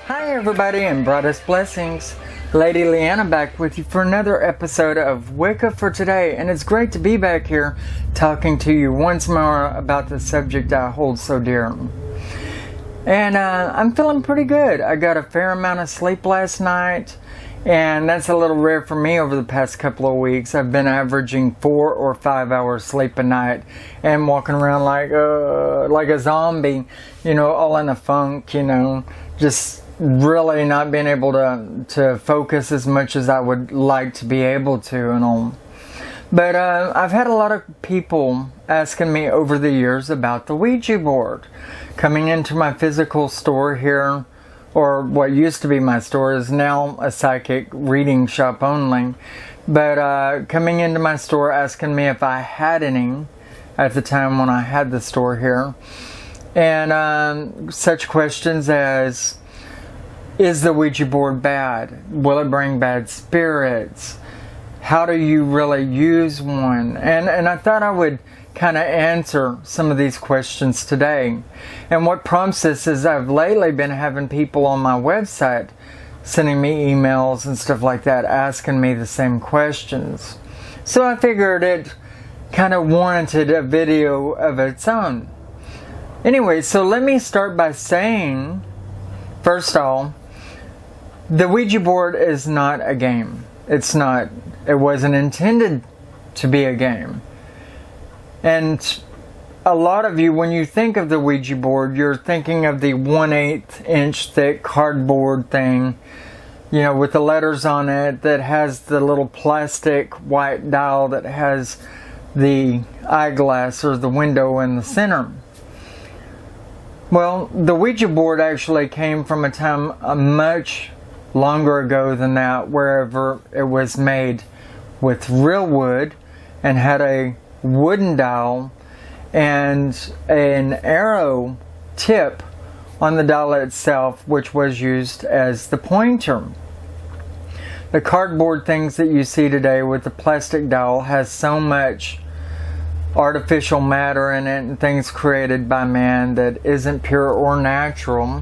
Hi everybody and brightest blessings. Lady Leeanna back with you for another episode of Wicca for today, and it's great to be back here talking to you once more about the subject I hold so dear. And I'm feeling pretty good. I got a fair amount of sleep last night, and that's a little rare for me over the past couple of weeks. I've been averaging 4 or 5 hours sleep a night and walking around like a zombie, all in a funk, just really not being able to focus as much as I would like to be able to and all. But I've had a lot of people asking me over the years about the Ouija board. Coming into my physical store here, or what used to be my store is now a psychic reading shop only. But coming into my store asking me if I had any at the time when I had the store here. And such questions as, is the Ouija board bad? Will it bring bad spirits? How do you really use one? And I thought I would kind of answer some of these questions today. And what prompts this is I've lately been having people on my website sending me emails and stuff like that asking me the same questions. So I figured it kind of warranted a video of its own. Anyway, so let me start by saying, first of all, the Ouija board is not a game. It's not. It wasn't intended to be a game. And a lot of you, when you think of the Ouija board, you're thinking of the 1/8 inch thick cardboard thing, with the letters on it, that has the little plastic white dial that has the eyeglass or the window in the center. Well, the Ouija board actually came from a time much longer ago than that, wherever it was made with real wood and had a wooden dial and an arrow tip on the dial itself, which was used as the pointer. The cardboard things that you see today with the plastic dial has so much artificial matter in it and things created by man that isn't pure or natural.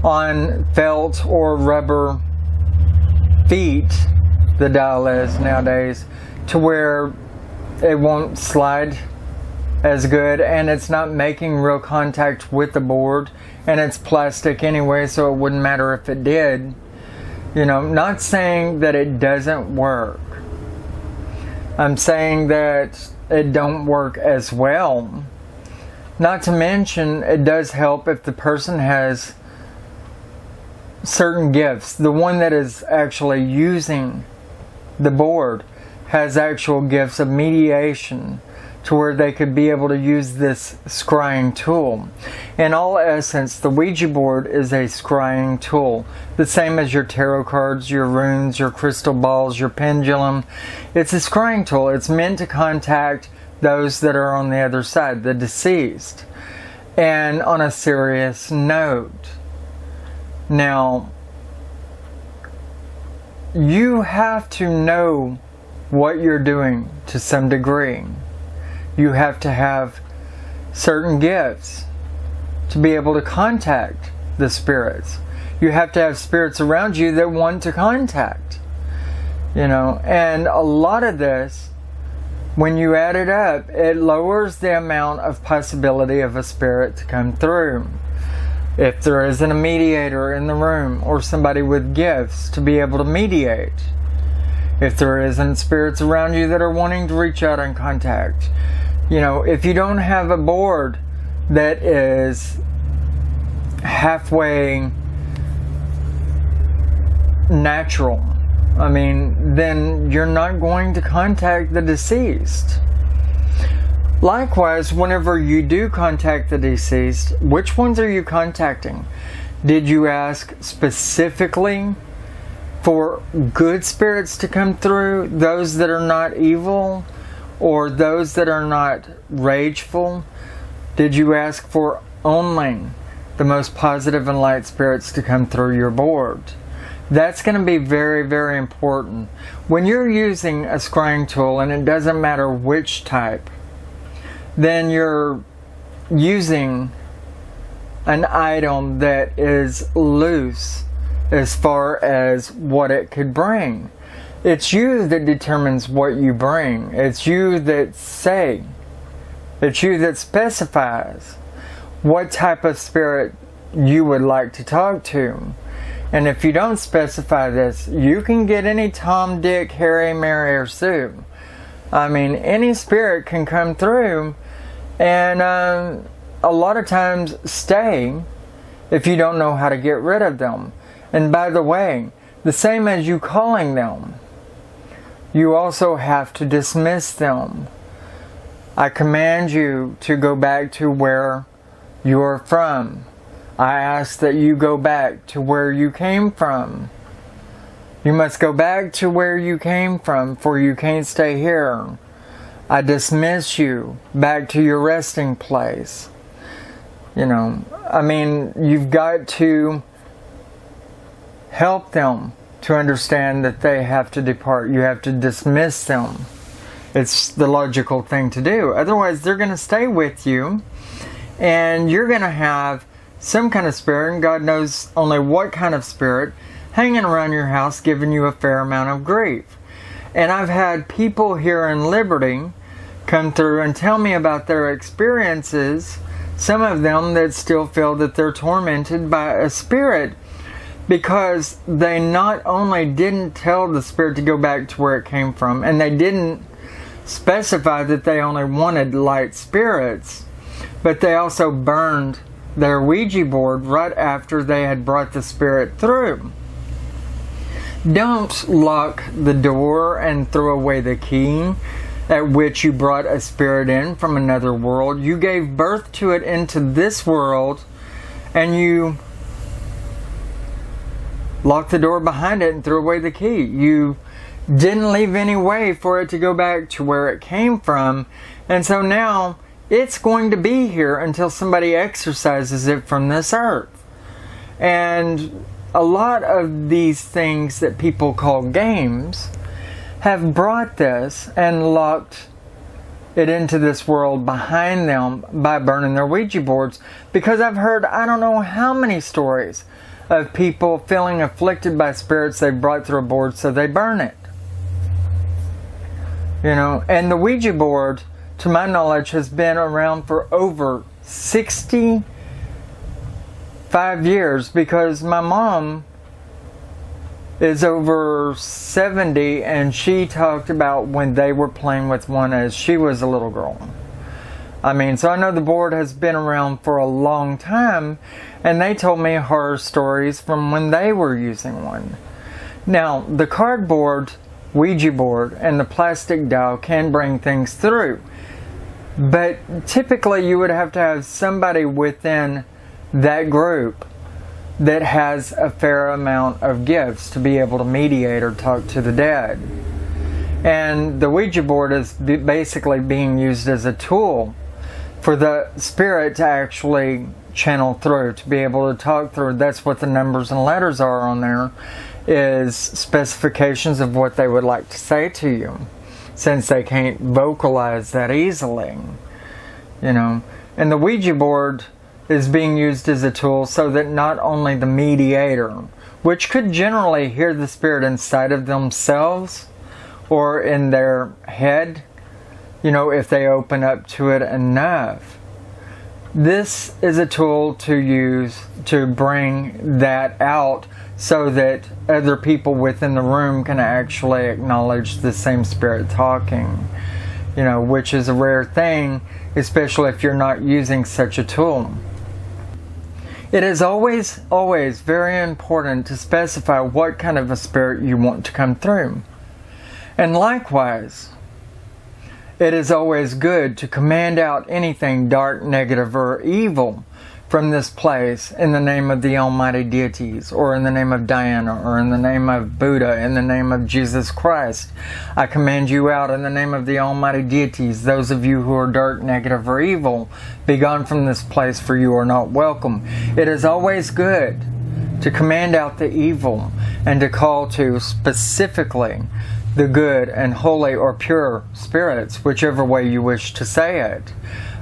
On felt or rubber feet, the dial is nowadays, to where it won't slide as good and it's not making real contact with the board, and it's plastic anyway, so it wouldn't matter if it did. Not saying that it doesn't work. I'm saying that it don't work as well. Not to mention, it does help if the person has certain gifts. The one that is actually using the board has actual gifts of mediation to where they could be able to use this scrying tool. In all essence, the Ouija board is a scrying tool. The same as your tarot cards, your runes, your crystal balls, your pendulum. It's a scrying tool. It's meant to contact those that are on the other side, the deceased. And on a serious note, now, you have to know what you're doing to some degree. You have to have certain gifts to be able to contact the spirits. You have to have spirits around you that want to contact. And a lot of this, when you add it up, it lowers the amount of possibility of a spirit to come through. If there isn't a mediator in the room or somebody with gifts to be able to mediate. If there isn't spirits around you that are wanting to reach out and contact. If you don't have a board that is halfway natural, then you're not going to contact the deceased. Likewise, whenever you do contact the deceased, which ones are you contacting? Did you ask specifically for good spirits to come through, those that are not evil, or those that are not rageful? Did you ask for only the most positive and light spirits to come through your board? That's going to be very, very important. When you're using a scrying tool, and it doesn't matter which type, then you're using an item that is loose as far as what it could bring. It's you that determines what you bring. It's you that say. It's you that specifies what type of spirit you would like to talk to. And if you don't specify this, you can get any Tom, Dick, Harry, Mary, or Sue. I mean, any spirit can come through and a lot of times stay if you don't know how to get rid of them. And by the way, the same as you calling them, you also have to dismiss them. I command you to go back to where you are from. I ask that you go back to where you came from. You must go back to where you came from, for you can't stay here. I dismiss you back to your resting place. You know, I mean, you've got to help them to understand that they have to depart. You have to dismiss them. It's the logical thing to do. Otherwise, they're going to stay with you, and you're going to have some kind of spirit, and God knows only what kind of spirit, hanging around your house giving you a fair amount of grief. And I've had people here in Liberty come through and tell me about their experiences, some of them that still feel that they're tormented by a spirit because they not only didn't tell the spirit to go back to where it came from, and they didn't specify that they only wanted light spirits, but they also burned their Ouija board right after they had brought the spirit through. Don't lock the door and throw away the key at which you brought a spirit in from another world. You gave birth to it into this world, and you locked the door behind it and threw away the key. You didn't leave any way for it to go back to where it came from, and so now it's going to be here until somebody exorcises it from this earth. And a lot of these things that people call games have brought this and locked it into this world behind them by burning their Ouija boards. Because I've heard I don't know how many stories of people feeling afflicted by spirits they brought through a board, so they burn it. You know, and the Ouija board, to my knowledge, has been around for over 65 years, because my mom is over 70 and she talked about when they were playing with one as she was a little girl. I mean, so I know the board has been around for a long time, and they told me horror stories from when they were using one. Now, the cardboard Ouija board and the plastic dial can bring things through. But typically you would have to have somebody within that group that has a fair amount of gifts to be able to mediate or talk to the dead. And the Ouija board is basically being used as a tool for the spirit to actually channel through, to be able to talk through. That's what the numbers and letters are on there, is specifications of what they would like to say to you, since they can't vocalize that easily, you know. And the Ouija board is being used as a tool so that not only the mediator, which could generally hear the spirit inside of themselves or in their head, you know, if they open up to it enough. This is a tool to use to bring that out so that other people within the room can actually acknowledge the same spirit talking, you know, which is a rare thing, especially if you're not using such a tool. It is always, always very important to specify what kind of a spirit you want to come through. And likewise, it is always good to command out anything dark, negative, or evil from this place in the name of the almighty deities, or in the name of Diana, or in the name of Buddha, in the name of Jesus Christ. I command you out in the name of the almighty deities. Those of you who are dark, negative, or evil, be gone from this place, for you are not welcome. It is always good to command out the evil and to call to specifically the good and holy or pure spirits, whichever way you wish to say it.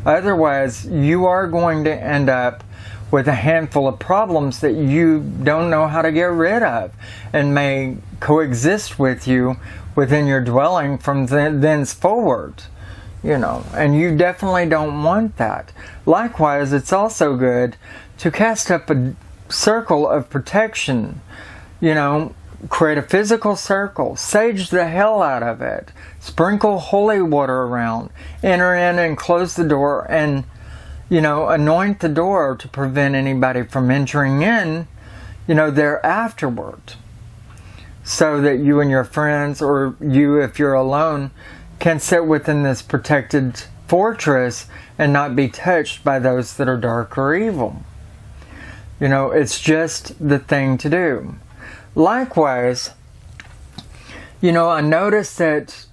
Otherwise, you are going to end up with a handful of problems that you don't know how to get rid of and may coexist with you within your dwelling from thenceforward. And you definitely don't want that. Likewise, it's also good to cast up a circle of protection. Create a physical circle, sage the hell out of it, sprinkle holy water around, enter in and close the door, and anoint the door to prevent anybody from entering in there afterward, so that you and your friends, or you if you're alone, can sit within this protected fortress and not be touched by those that are dark or evil. It's just the thing to do. Likewise, I noticed that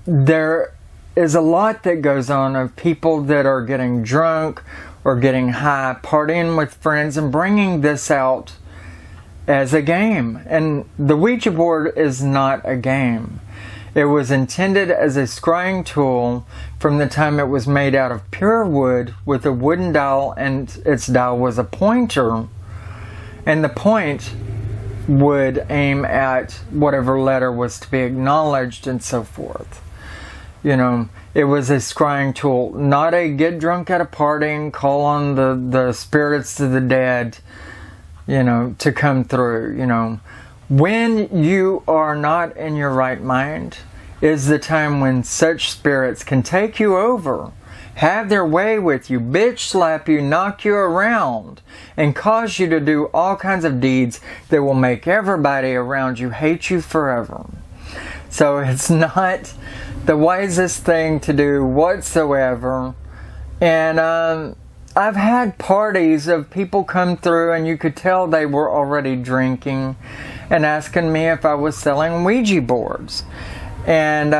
there is a lot that goes on of people that are getting drunk or getting high, partying with friends and bringing this out as a game. And the Ouija board is not a game. It was intended as a scrying tool from the time it was made out of pure wood with a wooden dial, and its dial was a pointer. And the point would aim at whatever letter was to be acknowledged and so forth. It was a scrying tool, not a get drunk at a party and call on the spirits of the dead, to come through. When you are not in your right mind is the time when such spirits can take you over, have their way with you, bitch slap you, knock you around, and cause you to do all kinds of deeds that will make everybody around you hate you forever. So it's not the wisest thing to do whatsoever. And I've had parties of people come through and you could tell they were already drinking and asking me if I was selling Ouija boards. And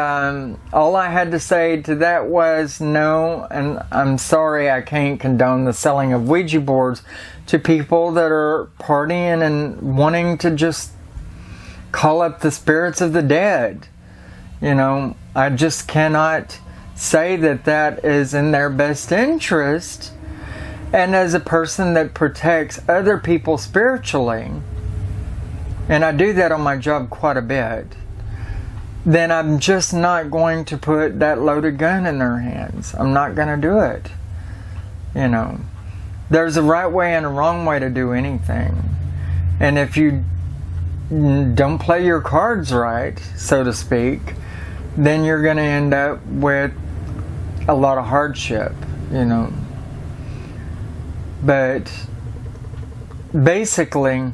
all I had to say to that was no, and I'm sorry, I can't condone the selling of Ouija boards to people that are partying and wanting to just call up the spirits of the dead. I just cannot say that that is in their best interest. And as a person that protects other people spiritually, and I do that on my job quite a bit, then I'm just not going to put that loaded gun in their hands. I'm not going to do it. There's a right way and a wrong way to do anything. And if you don't play your cards right, so to speak, then you're going to end up with a lot of hardship, But basically,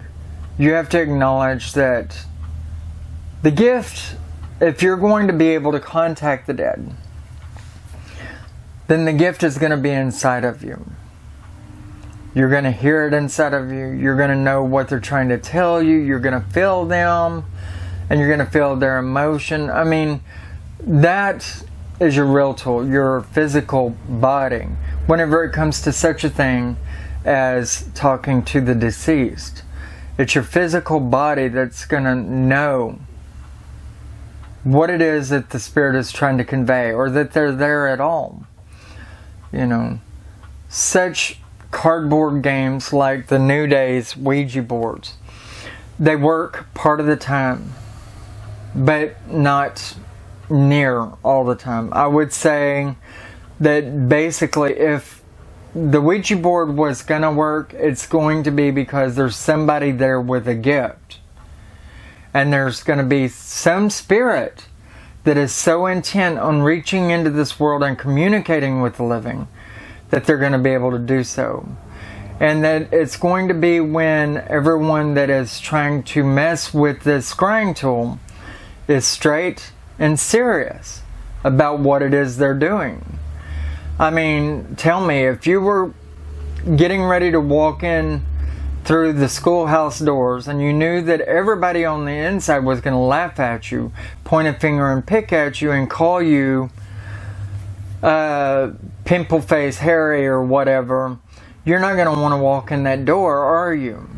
you have to acknowledge that the gift, if you're going to be able to contact the dead, then the gift is going to be inside of you. You're going to hear it inside of you. You're going to know what they're trying to tell you. You're going to feel them, and you're going to feel their emotion. I mean, that is your real tool, your physical body, whenever it comes to such a thing as talking to the deceased. It's your physical body that's going to know what it is that the spirit is trying to convey, or that they're there at all. Such cardboard games like the New Days Ouija boards, they work part of the time, but not near all the time. I would say that basically if the Ouija board was going to work, it's going to be because there's somebody there with a gift. And there's going to be some spirit that is so intent on reaching into this world and communicating with the living that they're going to be able to do so. And that it's going to be when everyone that is trying to mess with this scrying tool is straight and serious about what it is they're doing. I mean, tell me, if you were getting ready to walk in through the schoolhouse doors and you knew that everybody on the inside was going to laugh at you, point a finger and pick at you and call you pimple face Harry or whatever, you're not going to want to walk in that door, are you?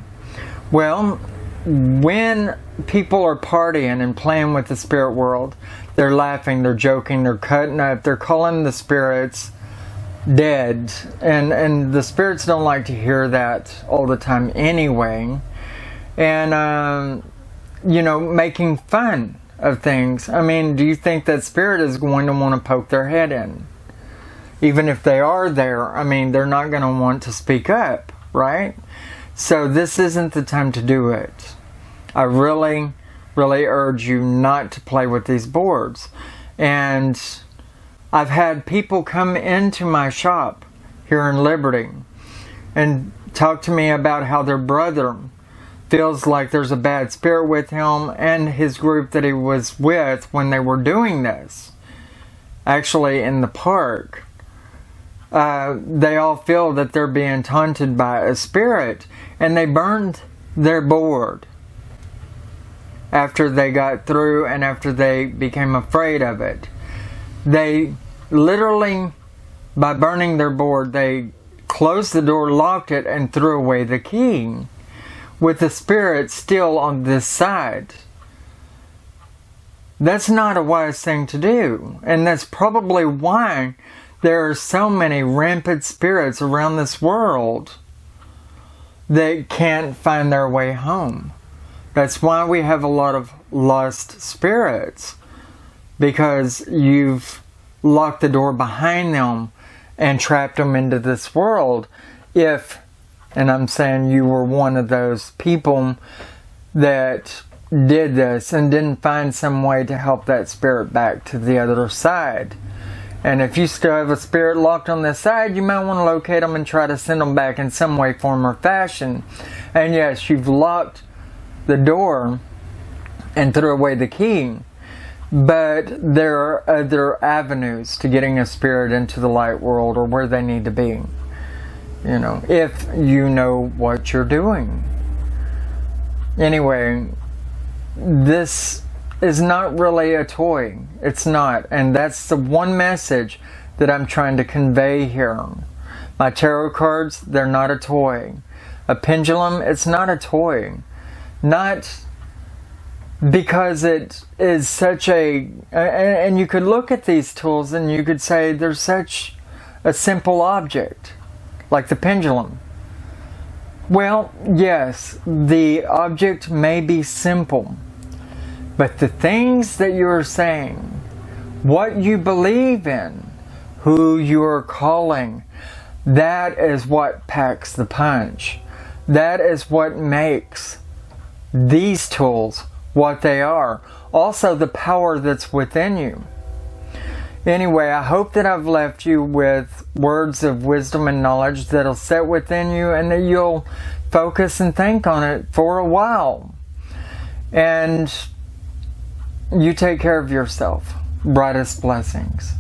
Well, when people are partying and playing with the spirit world, they're laughing, they're joking, they're cutting up, they're calling the spirits dead, and the spirits don't like to hear that all the time anyway. And making fun of things. I mean, do you think that spirit is going to want to poke their head in? Even if they are there, I mean, they're not going to want to speak up, right? So this isn't the time to do it. I really, really urge you not to play with these boards. And I've had people come into my shop here in Liberty and talk to me about how their brother feels like there's a bad spirit with him and his group that he was with when they were doing this. Actually, in the park. They all feel that they're being taunted by a spirit, and they burned their board after they got through and after they became afraid of it. They literally, by burning their board, they closed the door, locked it, and threw away the key, with the spirit still on this side. That's not a wise thing to do, and that's probably why there are so many rampant spirits around this world that can't find their way home. That's why we have a lot of lost spirits, because you've locked the door behind them and trapped them into this world. If, and I'm saying you were one of those people that did this and didn't find some way to help that spirit back to the other side. And if you still have a spirit locked on this side, you might want to locate them and try to send them back in some way, form, or fashion. And yes, you've locked the door and threw away the key. But there are other avenues to getting a spirit into the light world or where they need to be. If you know what you're doing. Anyway, this is not really a toy. It's not. And that's the one message that I'm trying to convey here. My tarot cards, they're not a toy. A pendulum, it's not a toy. Not because it is such a... And you could look at these tools and you could say they're such a simple object, like the pendulum. Well, yes, the object may be simple, but the things that you're saying, what you believe in, who you're calling, that is what packs the punch. That is what makes these tools what they are. Also, the power that's within you. Anyway, I hope that I've left you with words of wisdom and knowledge that'll set within you and that you'll focus and think on it for a while. And you take care of yourself. Brightest blessings.